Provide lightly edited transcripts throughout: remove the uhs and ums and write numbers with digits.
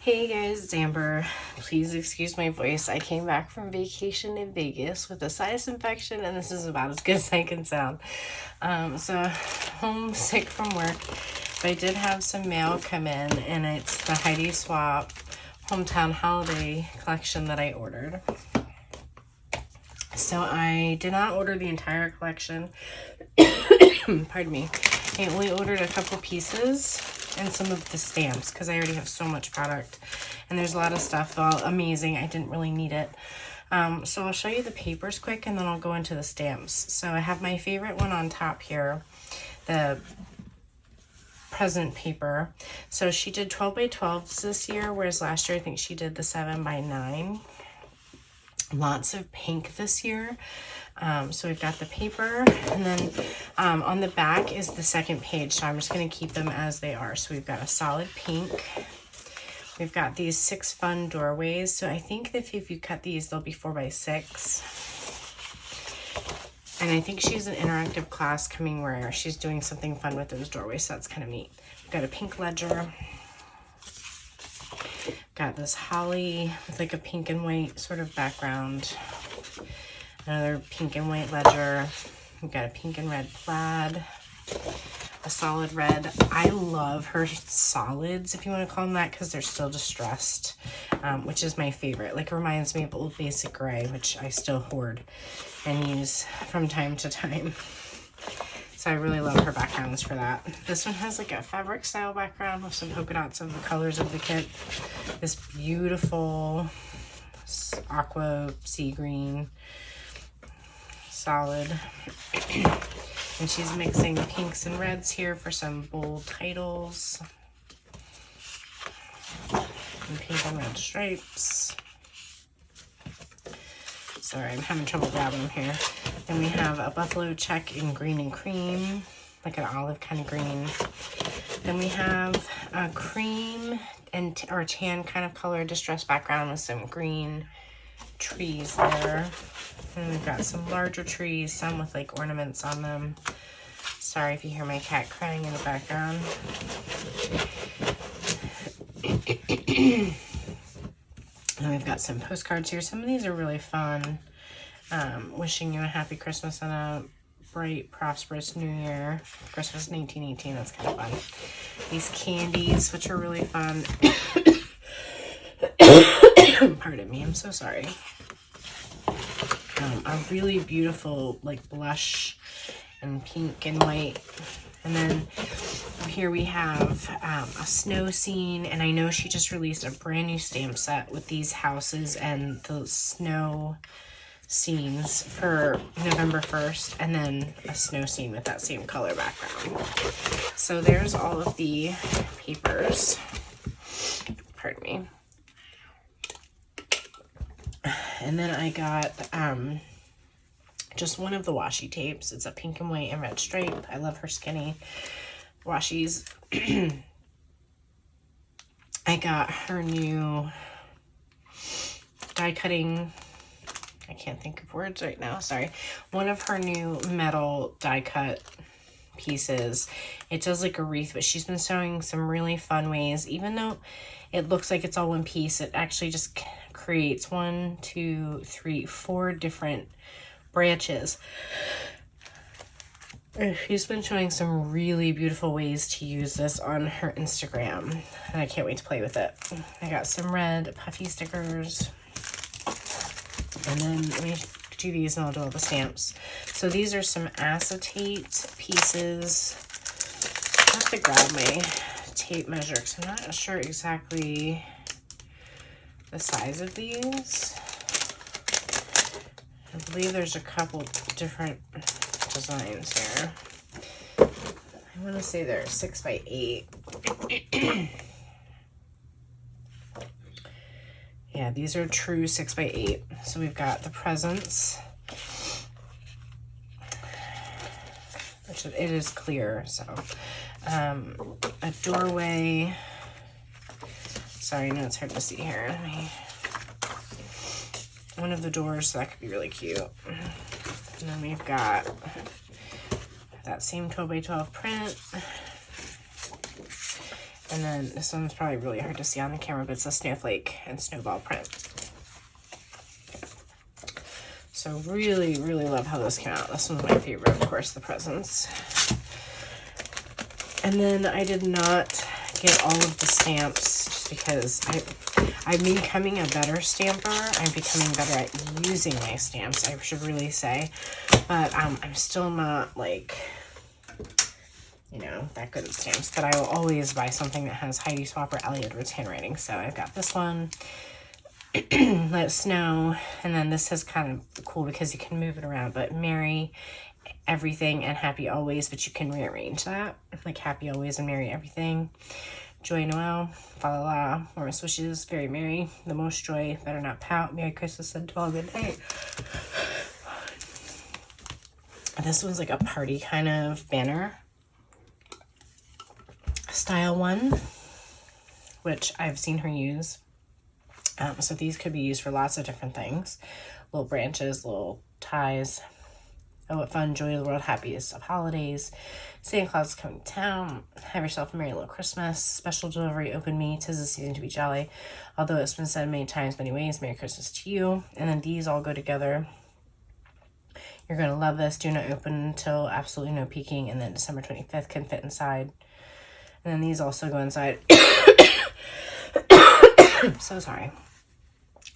Hey guys, it's Amber. Please excuse my voice. I came back from vacation in Vegas with a sinus infection, and this is about as good as I can sound. So homesick from work, but I did have some mail come in, and it's the Heidi Swapp Hometown Holiday Collection that I ordered. So I did not order the entire collection. Pardon me. I only ordered a couple pieces and some of the stamps because I already have so much product, and there's a lot of stuff. All amazing. I didn't really need it. So I'll show you the papers quick, and then I'll go into the stamps. So I have my favorite one on top here, the present paper. So she did 12 by 12s this year, whereas last year I think she did the 7 by 9. Lots of pink this year. So we've got the paper, and then on the back is the second page, so I'm just going to keep them as they are. So we've got a solid pink. We've got these 6 fun doorways. So I think that if you cut these, they'll be 4 by 6. And I think she's an interactive class coming where she's doing something fun with those doorways, so that's kind of neat. We've got a pink ledger. Got this holly with like a pink and white sort of background. Another pink and white ledger. We've got a pink and red plaid. A solid red. I love her solids, if you want to call them that, because they're still distressed, which is my favorite. Like, it reminds me of Old Basic Gray, which I still hoard and use from time to time. So I really love her backgrounds for that. This one has like a fabric style background with some polka dots of the colors of the kit. This beautiful aqua sea green. Solid. And she's mixing pinks and reds here for some bold titles. And pink and red stripes. Sorry, I'm having trouble grabbing them here. Then we have a buffalo check in green and cream, like an olive kind of green. Then we have a cream and or tan kind of color distressed background with some green trees there. And we've got some larger trees, some with like ornaments on them. Sorry if you hear my cat crying in the background. And we've got some postcards here. Some of these are really fun. Wishing you a happy Christmas and a bright, prosperous New Year. Christmas 1918, that's kind of fun. These candies, which are really fun. Pardon me, I'm so sorry. A really beautiful like blush and pink and white. And then here we have a snow scene, and I know she just released a brand new stamp set with these houses and the snow scenes for November 1st, and then a snow scene with that same color background. So there's all of the papers. Pardon me. And then I got just one of the washi tapes. It's a pink and white and red stripe. I love her skinny washies. I got her new die cutting. I can't think of words right now. Sorry. One of her new metal die cut pieces. It does like a wreath, but she's been showing some really fun ways. Even though it looks like it's all one piece, it actually just creates 1, 2, 3, 4 different branches. She's been showing some really beautiful ways to use this on her Instagram, and I can't wait to play with it. I got some red puffy stickers, and then let me do these and I'll do all the stamps. So these are some acetate pieces. I have to grab my tape measure because I'm not sure exactly the size of these. I believe there's a couple different designs here. I want to say they're 6 by 8. Yeah, these are true 6 by 8. So we've got the presents, which it is clear. So a doorway. Sorry, I know it's hard to see here. One of the doors, so that could be really cute. And then we've got that same 12 by 12 print. And then this one's probably really hard to see on the camera, but it's a snowflake and snowball print. So really, really love how this came out. This one's my favorite, of course, the presents. And then I did not get all of the stamps just because I'm becoming a better stamper. I'm becoming better at using my stamps, I should really say. But I'm still not, like, you know, that good at stamps. But I will always buy something that has Heidi Swapp or Ellie Edwards handwriting. So I've got this one. Let It Snow, and then this is kind of cool because you can move it around, but Merry Everything and Happy Always, but you can rearrange that, like Happy Always and Merry Everything. Joy Noel, Fa La La, Warmest Wishes, Very Merry, The Most Joy, Better Not Pout, Merry Christmas and 12 Good Night. This one's like a party kind of banner style one, which I've seen her use. So these could be used for lots of different things. Little branches, little ties. Oh, what fun, joy of the world, happiest of holidays. Santa Claus is coming to town. Have yourself a merry little Christmas. Special delivery, open me. 'Tis the season to be jolly. Although it's been said many times, many ways, Merry Christmas to you. And then these all go together. You're going to love this. Do not open until absolutely no peeking. And then December 25th can fit inside. And then these also go inside. So sorry.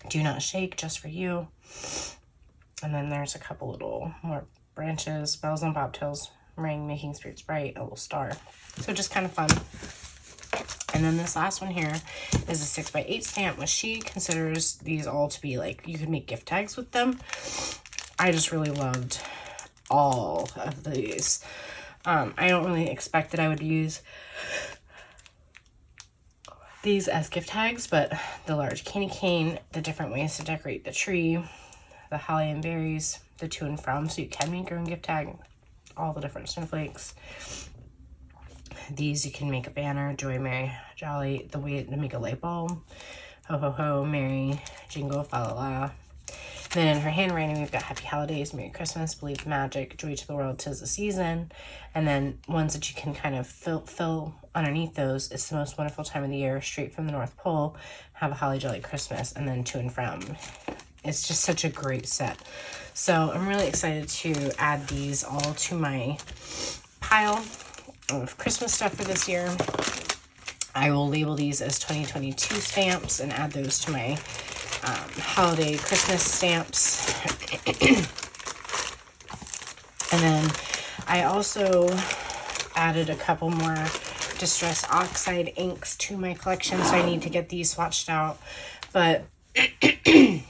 Do not shake, just for you. And then there's a couple little more branches, bells on bobtails, ring, making spirits bright, a little star. So just kind of fun. And then this last one here is a 6x8 stamp, which she considers these all to be like, you could make gift tags with them. I just really loved all of these. I don't really expect that I would use these as gift tags, but the large candy cane, the different ways to decorate the tree, the holly and berries, the to and from, so you can make your own gift tag, all the different snowflakes. These you can make a banner, joy, merry, jolly, the way to make a light bulb, ho ho ho, merry, jingle, fa la la. Then in her handwriting, we've got happy holidays, Merry Christmas, believe the magic, joy to the world, 'tis the season. And then ones that you can kind of fill underneath those, it's the most wonderful time of the year, straight from the North Pole, have a holly jolly Christmas, and then to and from. It's just such a great set. So I'm really excited to add these all to my pile of Christmas stuff for this year. I will label these as 2022 stamps and add those to my holiday Christmas stamps. And then I also added a couple more Distress Oxide inks to my collection, so I need to get these swatched out. But I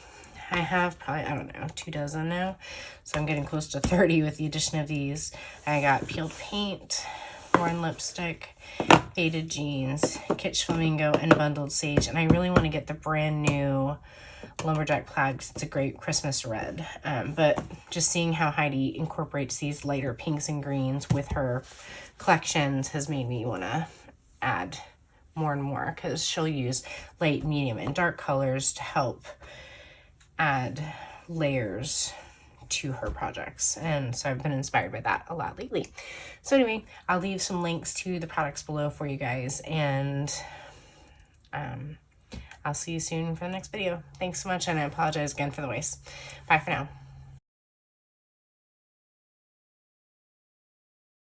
have probably, I don't know, 2 dozen now, so I'm getting close to 30 with the addition of these. I got peeled paint, worn lipstick, faded jeans, kitsch flamingo, and bundled sage. And I really want to get the brand new lumberjack plaid because it's a great Christmas red. But just seeing how Heidi incorporates these lighter pinks and greens with her collections has made me want to add more and more, because she'll use light, medium, and dark colors to help add layers to her projects. And so I've been inspired by that a lot lately. So anyway, I'll leave some links to the products below for you guys, and I'll see you soon for the next video. Thanks so much, and I apologize again for the voice. Bye for now.